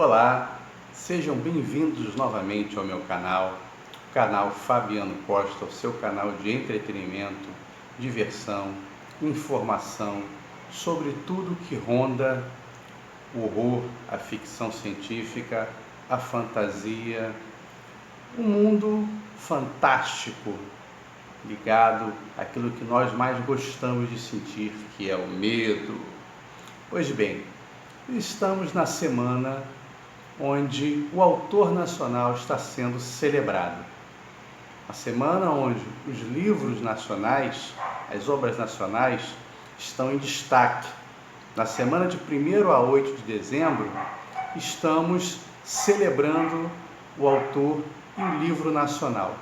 Olá, sejam bem-vindos novamente ao meu canal, o canal Fabiano Costa, o seu canal de entretenimento, diversão, informação sobre tudo que ronda o horror, a ficção científica, a fantasia, um mundo fantástico ligado àquilo que nós mais gostamos de sentir, que é o medo. Pois bem, estamos na semana onde o autor nacional está sendo celebrado. A semana onde os livros nacionais, as obras nacionais, estão em destaque. Na semana de 1º a 8 de dezembro, estamos celebrando o autor e o livro nacional.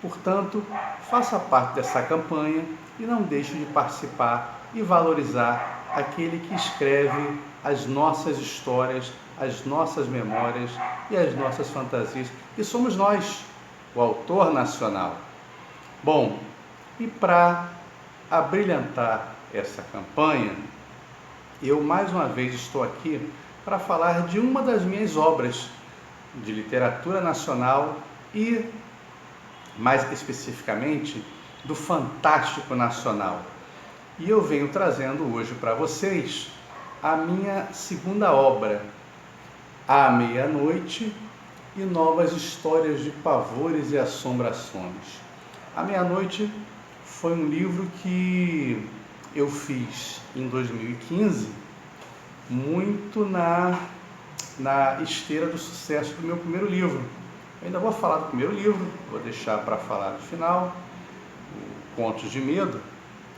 Portanto, faça parte dessa campanha e não deixe de participar e valorizar aquele que escreve as nossas histórias, as nossas memórias e as nossas fantasias, que somos nós, o autor nacional. Bom, e para abrilhantar essa campanha, eu mais uma vez estou aqui para falar de uma das minhas obras de literatura nacional e, mais especificamente, do fantástico nacional. E eu venho trazendo hoje para vocês a minha segunda obra, À Meia-Noite e Novas Histórias de Pavores e Assombrações. À Meia-Noite foi um livro que eu fiz em 2015, muito na esteira do sucesso do meu primeiro livro. Eu ainda vou falar do primeiro livro, vou deixar para falar no final, o Contos de Medo,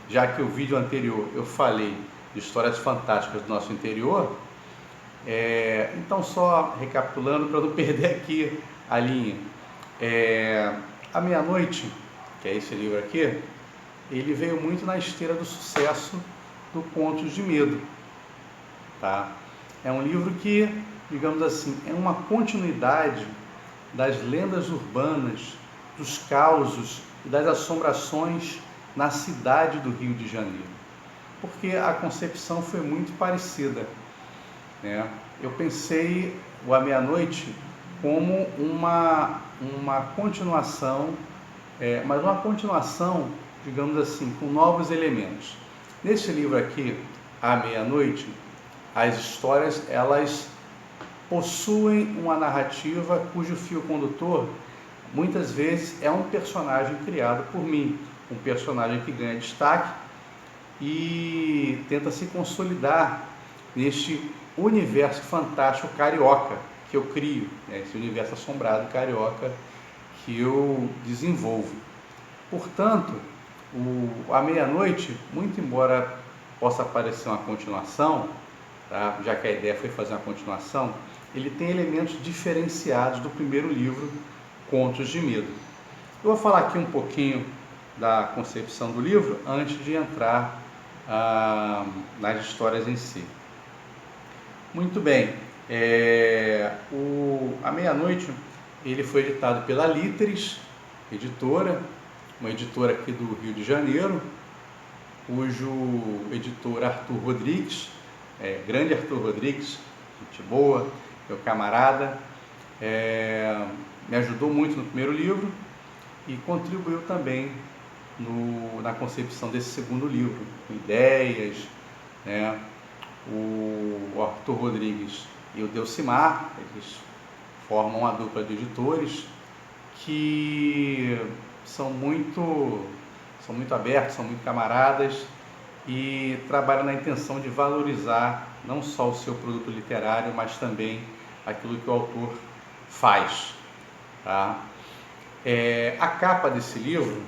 já que o vídeo anterior eu falei de histórias fantásticas do nosso interior. Então, só recapitulando para não perder aqui a linha, À Meia-Noite, que é esse livro aqui, ele veio muito na esteira do sucesso do Contos de Medo, tá? É um livro que, digamos assim, é uma continuidade das lendas urbanas, dos causos e das assombrações na cidade do Rio de Janeiro, porque a concepção foi muito parecida, né? Eu pensei o À Meia-Noite como uma continuação, mas uma continuação, digamos assim, com novos elementos. Nesse livro aqui, À Meia-Noite, as histórias, elas possuem uma narrativa cujo fio condutor, muitas vezes, é um personagem criado por mim, um personagem que ganha destaque e tenta se consolidar neste universo fantástico carioca que eu crio, né? Esse universo assombrado carioca que eu desenvolvo. Portanto, À Meia-Noite, muito embora possa parecer uma continuação, tá? Já que a ideia foi fazer uma continuação, ele tem elementos diferenciados do primeiro livro, Contos de Medo. Eu vou falar aqui um pouquinho da concepção do livro antes de entrar nas histórias em si. Muito bem, À Meia-Noite, ele foi editado pela Líteres, editora, uma editora aqui do Rio de Janeiro, cujo editor Arthur Rodrigues, grande Arthur Rodrigues, gente boa, meu camarada, me ajudou muito no primeiro livro e contribuiu também na concepção desse segundo livro, com ideias, né? O Arthur Rodrigues e o Delcimar, eles formam uma dupla de editores que são muito abertos, são muito camaradas e trabalham na intenção de valorizar não só o seu produto literário, mas também aquilo que o autor faz, tá? A capa desse livro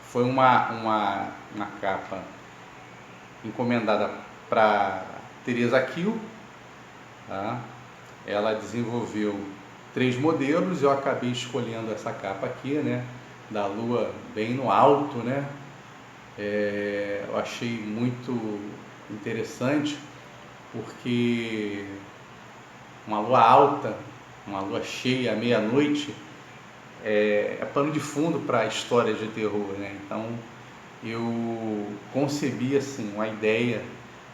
foi uma capa encomendada para Teresa Kiel, tá? Ela desenvolveu 3 modelos, eu acabei escolhendo essa capa aqui, né, da lua bem no alto, né? Eu achei muito interessante, porque uma lua alta, uma lua cheia à meia-noite, é pano de fundo para histórias de terror, né? Então, eu concebi assim uma ideia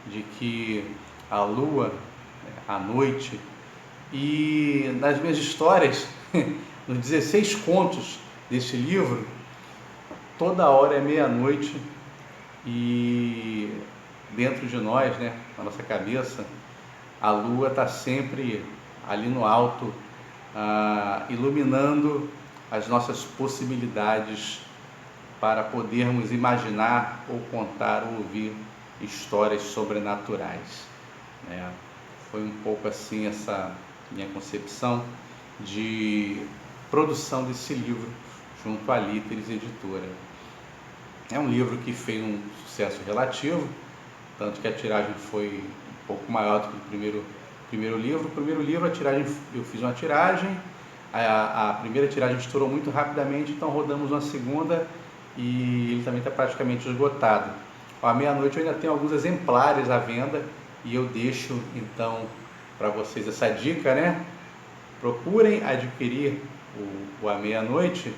de que a lua à noite. E nas minhas histórias, nos 16 contos desse livro, toda hora é meia-noite e dentro de nós, né, na nossa cabeça, a lua está sempre ali no alto, iluminando as nossas possibilidades para podermos imaginar ou contar ou ouvir histórias sobrenaturais, né? Foi um pouco assim essa minha concepção de produção desse livro junto à Líteres Editora. É um livro que fez um sucesso relativo, tanto que a tiragem foi um pouco maior do que o primeiro livro. O primeiro livro, eu fiz uma tiragem, a primeira tiragem estourou muito rapidamente, então rodamos uma segunda e ele também está praticamente esgotado. À meia-noite eu ainda tenho alguns exemplares à venda e eu deixo então para vocês essa dica, né? Procurem adquirir o À Meia-Noite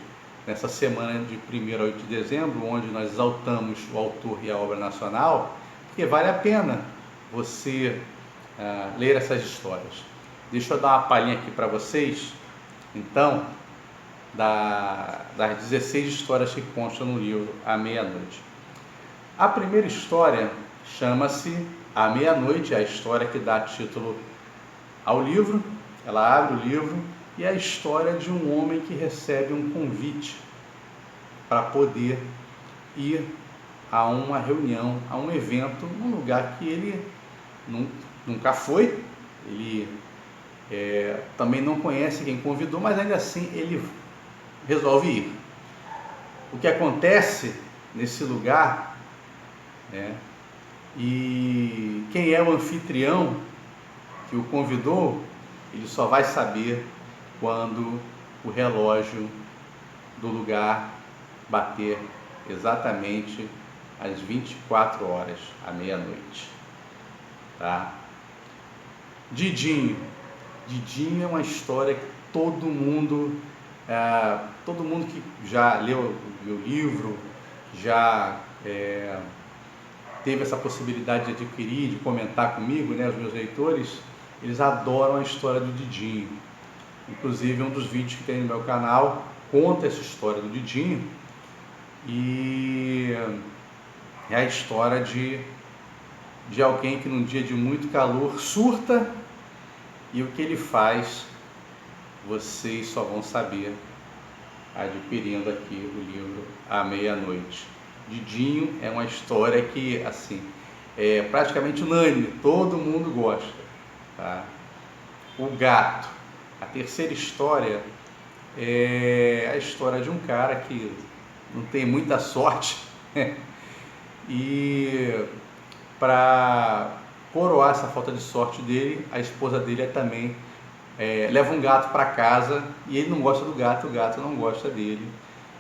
nessa semana de 1º a 8 de dezembro, onde nós exaltamos o autor e a obra nacional, porque vale a pena você ler essas histórias. Deixa eu dar uma palhinha aqui para vocês, então, das 16 histórias que constam no livro À Meia-Noite. A primeira história chama-se À Meia-Noite, é a história que dá título ao livro. Ela abre o livro e é a história de um homem que recebe um convite para poder ir a uma reunião, a um evento, num lugar que ele nunca foi, ele também não conhece quem convidou, mas ainda assim ele resolve ir. O que acontece nesse lugar, né, e quem é o anfitrião que o convidou, ele só vai saber quando o relógio do lugar bater exatamente às 24 horas, à meia-noite, tá? Didinho é uma história que todo mundo que já leu o meu livro, já teve essa possibilidade de adquirir, de comentar comigo, né, os meus leitores, eles adoram a história do Didinho. Inclusive, um dos vídeos que tem no meu canal conta essa história do Didinho, e é a história de alguém que num dia de muito calor surta, e o que ele faz, vocês só vão saber adquirindo aqui o livro À Meia-Noite. Didinho é uma história que, assim, é praticamente unânime, todo mundo gosta, tá? O Gato, a terceira história, é a história de um cara que não tem muita sorte e para coroar essa falta de sorte dele, a esposa dele também leva um gato para casa e ele não gosta do gato, o gato não gosta dele.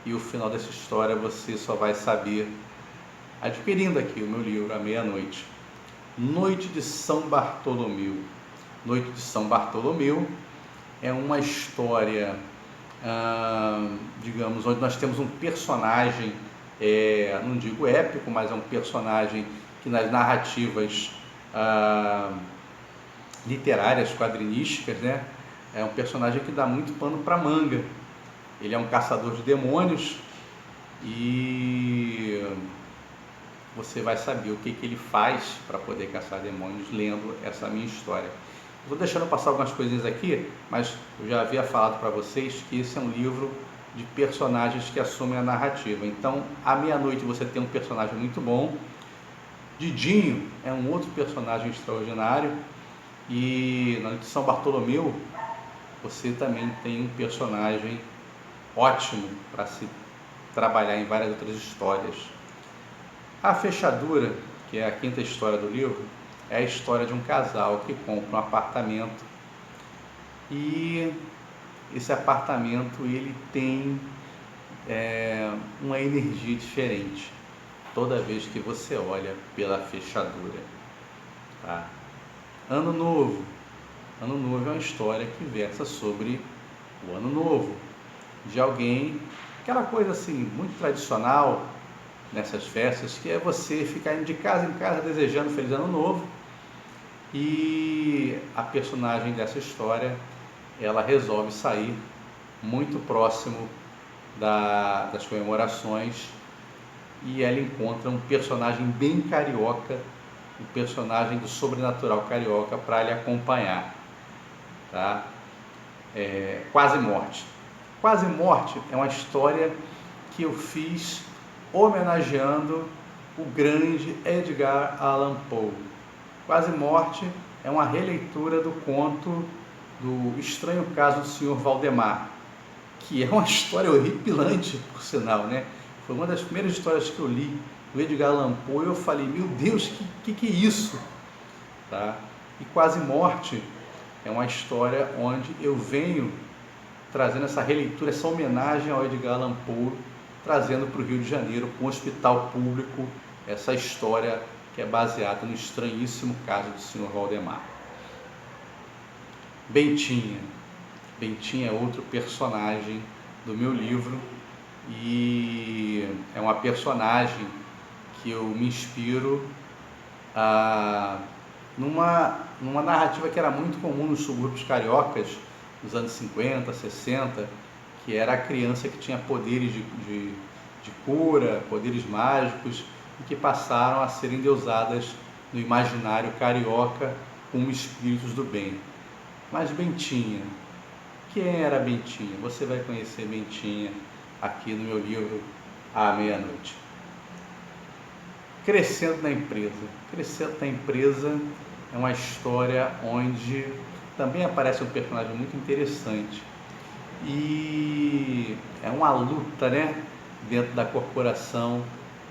E o final dessa história você só vai saber adquirindo aqui o meu livro À Meia-Noite. Noite de São Bartolomeu. Noite de São Bartolomeu é uma história, digamos, onde nós temos um personagem, não digo épico, mas é um personagem que nas narrativas literárias, quadrinísticas, né, é um personagem que dá muito pano para manga. Ele é um caçador de demônios e você vai saber o que ele faz para poder caçar demônios lendo essa minha história. Estou deixando passar algumas coisinhas aqui, mas eu já havia falado para vocês que esse é um livro de personagens que assumem a narrativa. Então, À Meia-Noite você tem um personagem muito bom, Didinho é um outro personagem extraordinário, e na Noite de São Bartolomeu você também tem um personagem ótimo para se trabalhar em várias outras histórias. A Fechadura, que é a quinta história do livro, é a história de um casal que compra um apartamento e esse apartamento ele tem uma energia diferente toda vez que você olha pela fechadura, tá? Ano Novo é uma história que versa sobre o Ano Novo de alguém, aquela coisa assim muito tradicional nessas festas, que é você ficar indo de casa em casa desejando Feliz Ano Novo, e a personagem dessa história, ela resolve sair muito próximo das comemorações e ela encontra um personagem bem carioca, um personagem do sobrenatural carioca para lhe acompanhar, tá? Quase Morte. Quase Morte é uma história que eu fiz homenageando o grande Edgar Allan Poe. Quase Morte é uma releitura do conto do Estranho Caso do Sr. Valdemar, que é uma história horripilante, por sinal, né? Foi uma das primeiras histórias que eu li do Edgar Allan Poe e eu falei, meu Deus, que é isso? Tá? E Quase Morte é uma história onde eu venho trazendo essa releitura, essa homenagem ao Edgar Allan Poe, trazendo para o Rio de Janeiro, com um hospital público, essa história que é baseada no estranhíssimo caso do Sr. Valdemar. Bentinha. Bentinha é outro personagem do meu livro e é uma personagem que eu me inspiro numa narrativa que era muito comum nos subúrbios cariocas nos anos 50, 60, que era a criança que tinha poderes de cura, poderes mágicos, e que passaram a ser endeusadas no imaginário carioca como espíritos do bem. Mas Bentinha, quem era Bentinha? Você vai conhecer Bentinha aqui no meu livro À Meia-Noite. Crescendo na Empresa. Crescendo na Empresa é uma história onde também aparece um personagem muito interessante e é uma luta, né, dentro da corporação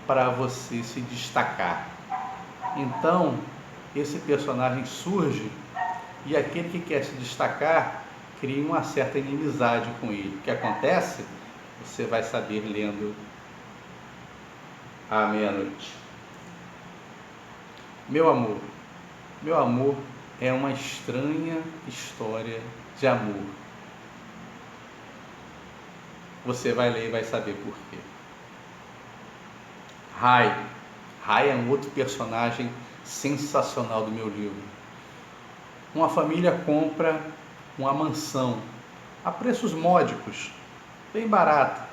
para você se destacar. Então, esse personagem surge e aquele que quer se destacar cria uma certa inimizade com ele. O que acontece? Você vai saber lendo À Meia-Noite. Meu Amor. Meu Amor é uma estranha história de amor. Você vai ler e vai saber por quê. Rai. Rai é um outro personagem sensacional do meu livro. Uma família compra uma mansão a preços módicos, bem barata,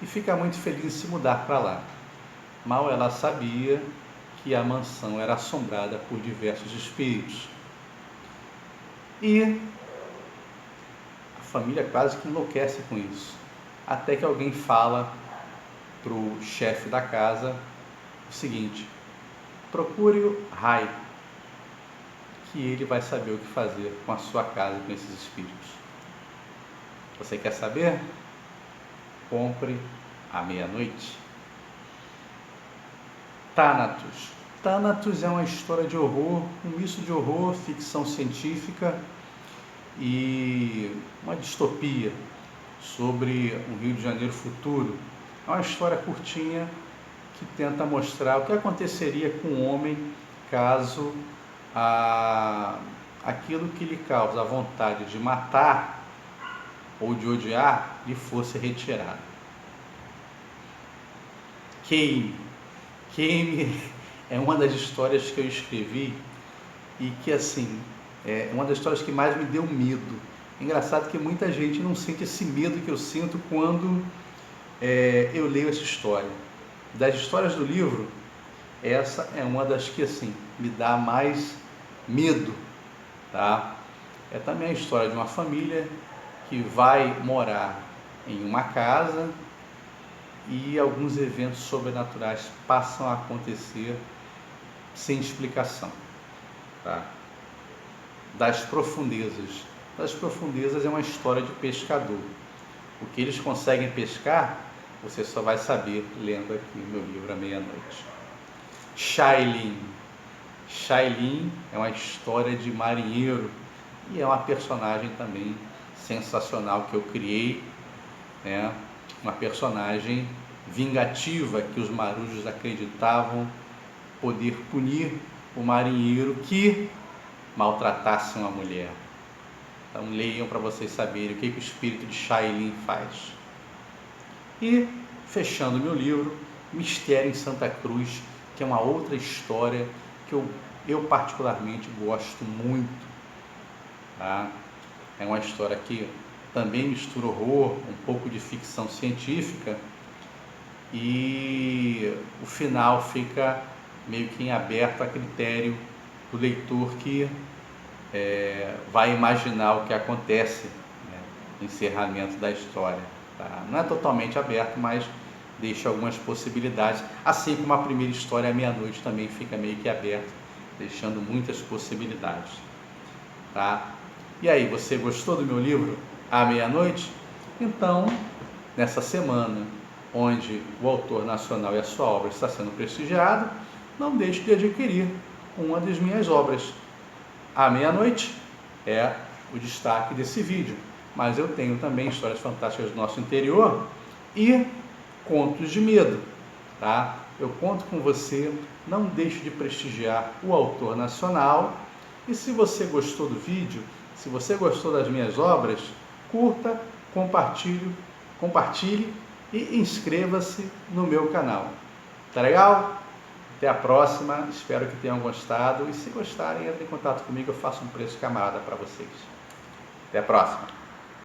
e fica muito feliz em se mudar para lá. Mal ela sabia que a mansão era assombrada por diversos espíritos. E a família quase que enlouquece com isso, até que alguém fala para o chefe da casa o seguinte: procure o Rai, que ele vai saber o que fazer com a sua casa, com esses espíritos. Você quer saber? Compre À Meia-Noite. Thanatos. Thanatos é uma história de horror, um misto de horror, ficção científica e uma distopia sobre um Rio de Janeiro futuro. É uma história curtinha que tenta mostrar o que aconteceria com o homem caso aquilo que lhe causa a vontade de matar ou de odiar lhe fosse retirado. Queime. Queime é uma das histórias que eu escrevi e que, assim, é uma das histórias que mais me deu medo. Engraçado que muita gente não sente esse medo que eu sinto quando eu leio essa história. Das histórias do livro, essa é uma das que, assim, me dá mais medo, tá? É também a história de uma família que vai morar em uma casa e alguns eventos sobrenaturais passam a acontecer sem explicação, tá? Das Profundezas. Das Profundezas é uma história de pescador. O que eles conseguem pescar, você só vai saber lendo aqui o meu livro À Meia-Noite. Shailin. Shailin é uma história de marinheiro e é uma personagem também sensacional que eu criei, né? Uma personagem vingativa que os marujos acreditavam poder punir o marinheiro que maltratasse uma mulher. Então leiam para vocês saberem o que o espírito de Shailin faz. E, fechando meu livro, Mistério em Santa Cruz, que é uma outra história que eu eu particularmente gosto muito, tá? É uma história que também mistura horror, um pouco de ficção científica, e o final fica meio que em aberto a critério do leitor que vai imaginar o que acontece, né, no encerramento da história. Tá? Não é totalmente aberto, mas deixa algumas possibilidades, assim como a primeira história, A Meia-Noite, também fica meio que aberto, deixando muitas possibilidades. Tá? E aí, você gostou do meu livro, A Meia-Noite? Então, nessa semana, onde o autor nacional e a sua obra está sendo prestigiado, não deixe de adquirir uma das minhas obras. A Meia-Noite é o destaque desse vídeo, mas eu tenho também histórias fantásticas do nosso interior e contos de medo, tá? Eu conto com você, não deixe de prestigiar o autor nacional, e se você gostou do vídeo, se você gostou das minhas obras, curta, compartilhe e inscreva-se no meu canal. Tá legal? Até a próxima, espero que tenham gostado, e se gostarem, entre em contato comigo, eu faço um preço camarada para vocês. Até a próxima!